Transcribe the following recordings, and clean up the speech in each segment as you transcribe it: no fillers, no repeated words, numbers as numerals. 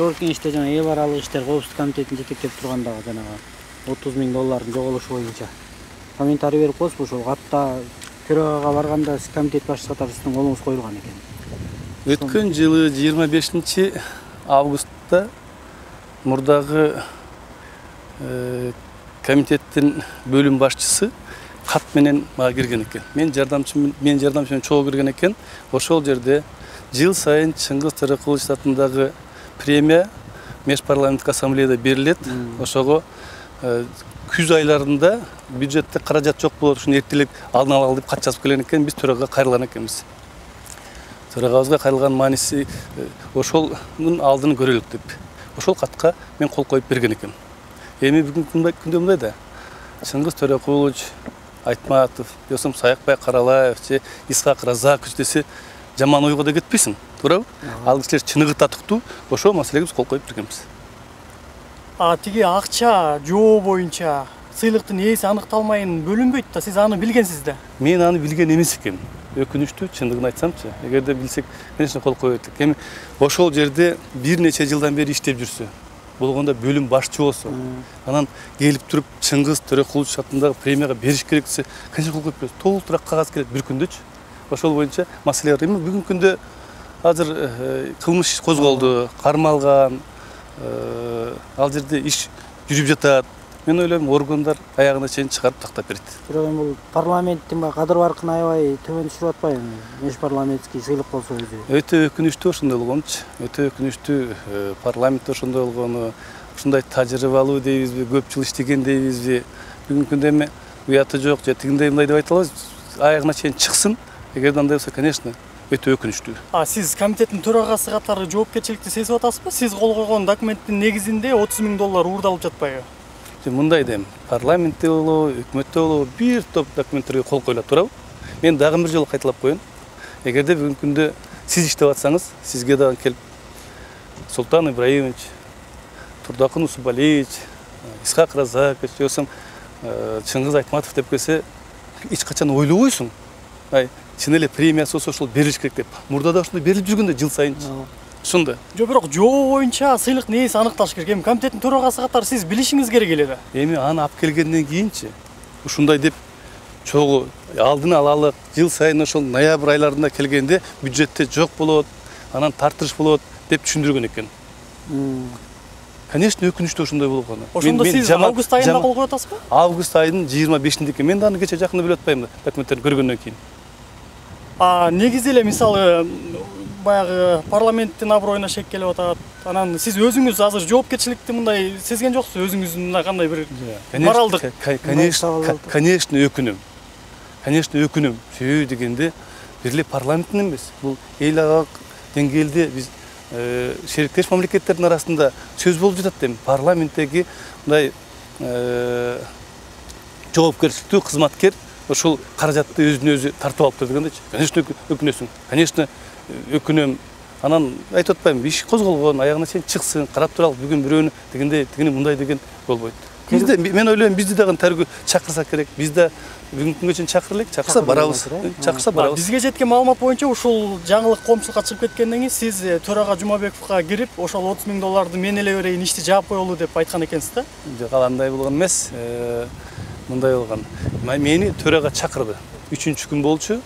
Жогорку Кеңеште жана эл аралык иштер коопсуздук комитетин жетектеп тургандагы жанагы $30,000 жоголушу боюнча комментарий берип коесузбу? Ошол катта төрагага барганда сиз комитет башчысы катары сиздин колуңуз коюлган экен. Өткөн жылы 25 августта мурдагы комитеттин бөлүм башчысы кат менен мага кирген экен. Мен жардамчым чогуу кирген экен. Ошол жерде жыл сайын Чыңгыз Төрөкулович атындагы премия межпарламенттик ассамблеяда берилет. Ошого күз айларында бюджетте каражат жок болот, ушуну эртелеп алдын ала деп кат жазып келген экен. Биз төрага кайрылган экенбиз. Төрагабызга кайрылган мааниси ошолдун алдын көрөлүк деп. Ошол катка мен кол коюп берген экен. Эми бүгүнкү күндө мындай да. Чыңгыз Төрөкулович, Айтматов, Йосим Саякбай Каралаев, Исхак Разакович десе жаман ойго да кетпейсиң, туурабы? Ал кишилер чыныгы татыктуу, ошол маселеге биз кол коюп бергенбиз. Тиги акча жоо боюнча сыйлыктын ээси аныкталмайын бөлүнбөйт да, сиз аны билгенсиз да. Мен аны билген эмес экен. Өкүнүчтүү, чындыгын айтсамчы, эгерде билсек, конечно, кол коет элек. Эми ошол жерде бир нече жылдан бери иштеп жүрсө, болгондо бөлүм башчы болсо, анан келип туруп Чыңгыз Төрөкулович атындагы премияга бериш керек десе, конечно, кол коюп берет. Толтураак кагаз келет бир күндөчү. Ошол боюнча маселе бар. Эми бүгүнкү күндө азыр кылмыш козголду, кармалган, ал жерде иш жүрүп жатат. Мен ойлойм, органдар аягына чейин чыгарып тактап берет. Бирок эми бул парламенттин кадыр баркын аябай төмөн түшүрүп атпайбы? Межпарламенттик сыйлык болсо өзү. Өтө өкүнүчтүү ошондой болгончу. Өтө өкүнүчтүү парламентте ошондой болгону, ушундай тажрыйбалуу дейбизби, көп жыл иштеген дейбизби. Бүгүнкү күндө эми уяты жок, же тигиндей мындай деп айта албайбыз. Аягына чейин чыксын. Эгерде андай болсо, конечно, өтө өкүнүчтүү. Сиз комитеттин төрагасы катары жоопкерчиликти сезип атасызбы? Сиз кол койгон документтин негизинде $30,000 уурдалып жатпайбы? Мындай дейм, парламентте болобу, өкмөттө болобу, бир топ документтерге кол коюлат, туурабы? Мен дагы бир жолу кайталап коеюн. Эгерде бүгүнкү күндө сиз иштеп атсаңыз, сизге дагы келип Султан Ибраимович, Турдакын Усубалиевич, Исхак Разакович, Йосим Чыңгыз Айтматов деп келсе, эч качан ойлобойсуң. Чын эле премиясы болсо ошол бериш керек деп. Мурда да ошондой берилип жүргөн да жыл сайынчы. Ушунда. Бирок жоо боюнча сыйлыктын ээси аныкталыш керек. Эми комитеттин төрагасы катары сиз билишиңиз керек эле да. Эми аны алып келгенден кийинчи ушундай деп чогуу алдын алалык жыл сайын ошол ноябрь айларында келгенде бюджетте жок болот, анан тартырыш болот деп түшүндүргөн экен. Конечно, өкүнүчтүү ошондой болгону. Ошондо сиз август айында кол коюп атасызбы? Август айынын 25-индеки. Мен да аны кече жакында билип атпайм да, документтерди көргөндөн кийин. Негизи эле мисалы баягы парламенттин аброюна шек келип атат. Анан сиз өзүңүз азыр жоопкерчиликти мындай сезген жоксуз, өзүңүздүн мындай кандай бир моралдык? Конечно, өкүнөм. Конечно, өкүнөм. Себеби дегенде бир эле парламенттин эмес, бул эл аралык деңгээлде биз шериктеш мамлекеттердин арасында сөз болуп жатат дейм. Парламенттеги мындай жоопкерчиликтүү кызматкер ошол каражатты өзүнө өзү тартып алыптыр дегендечи. Конечно, өкүнөсүң. Конечно, өкүнөм. Анан айтып атпайм, иш козголгон, аягына чейин чыксын, карап туралы бүгүн бирөөнү дегенде, тигини мындай деген болбойт. Бизде, мен ойлойм, бизди дагы тергөө чакырса керек. Биз да бүгүнкү күнгө чейин чакырылык, чакырса барабыз. Чакырса барабыз. Бизге жеткен маалымат боюнча ушул жаңылык коомчулукка чыгып кеткенден кийин сиз төрага Жумабековго кирип, ошол $30,000 мен эле берейин, ишти жаап коелу деп айткан экенсиз да? Жок, андай болгон эмес. Мындай болгон. Мени төрага чакырды. 3-күн болчу.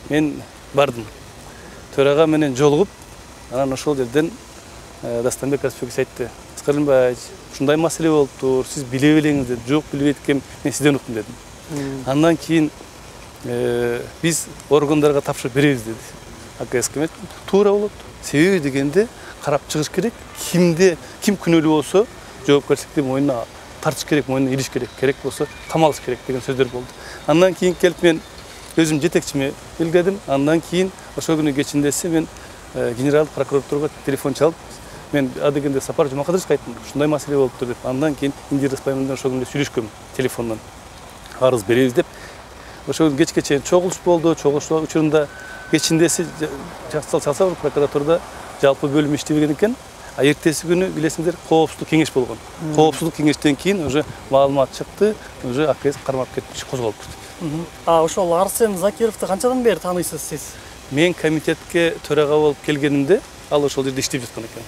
Мен бардым. Төрага менен жолугуп, анан ошол жерден Дастанбек Аспекович айтты. Скарынбаевич, ушундай маселе болуптур, сиз биле белеңиз деп. Жок, билбейт экем, мен сизден уктум дедим. Андан кийин биз органдарга тапшырып беребиз деди. АКС-ке туура болот. Себеби дегенде карап чыгыш керек. Ким күнөөлүү болсо, жоопкерчиликти мойнуна тартыш керек, мойнуна илиш керек. Керек болсо камалыш керек деген сөздөр болду. Андан кийин келип мен өзүм жетекчиме билгедим. Андан кийин ошол күнү кечиндеси мен генералдык прокуратурага телефон чалып, мен адегенде Сапар Жумакадыровичке айттым, ушундай маселе болуптур деп. Андан кийин Индира Распаева менен ошол күндө сүйлөшкөм телефондон. Арыз беребиз деп. Ошол кечке чейин чогулуш болду. Чогулуш учурунда кечиндеси чалса прокуратурада жалпы бөлүм иштебеген экен. Эртеси күнү билесиңер, коопсуздук кеңеш болгон. Коопсуздук кеңештен кийин уже маалымат чыкты, уже АКС кармап кетти, козголуп кетти. Ошол Арсен Закировду канчадан бери тааныйсыз сиз? Мен комитетке төрага болуп келгенимде, ал ошол жерде иштеп жаткан экен.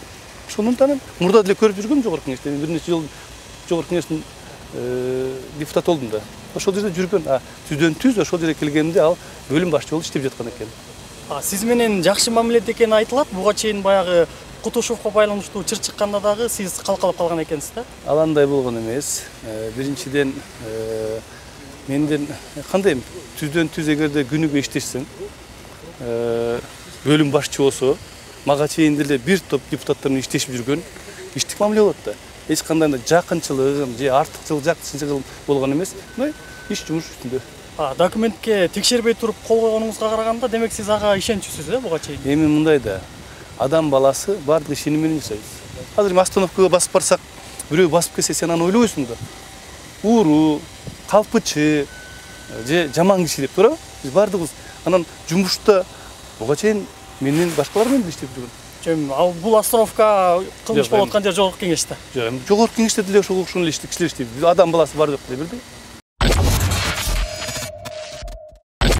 ошондон мурда деле көрүп жүргөм жогорку кеңеште. Бир нече жыл жогорку кеңештин депутат болдум да. Ошол жерде жүргөн, түздөн түз ошол жерге келгенде ал бөлүм башчы болуп иштеп жаткан экен. Сиз менен жакшы мамиледе экени айтылат. Буга чейин баягы Кутушевко байланыштуу чыр чыкканда дагы сиз калкалап калган экенсиз да? Ал андай болгон эмес. Биринчиден менден кандай түздөн түз эгерде күнүгө иштешсең, бөлүм башчы болсо, мага чейин деле бир топ депутаттар менен иштешип жүргөн иштик мамиле болот да. Эч кандай жакынчылыгым же артыкчылык болгон эмес. Иш жумуш үстүндө. Документке текшербей туруп кол койгонуңузга караганда, демек сиз ага ишенчүсүз, буга чейин? Эми мындай да. Адам баласы баардык ишеним менен жасайбыз. Азыр остановкага басып барсак, бирөө басып келсе, сен аны ойлобойсуң да. Ууру, калпычы, же жаман киши деп туурабы? Биз баардыгыбыз анан жумушта буга чейин менен башкалар менен иштеп жүргөн. Ал бул остановка кылмыш болуп аткан жер жогорку кеңеште. Жок, жогорку кеңеште деле ошол кишилер иштейт. Адам баласы бар жок деле бирдей.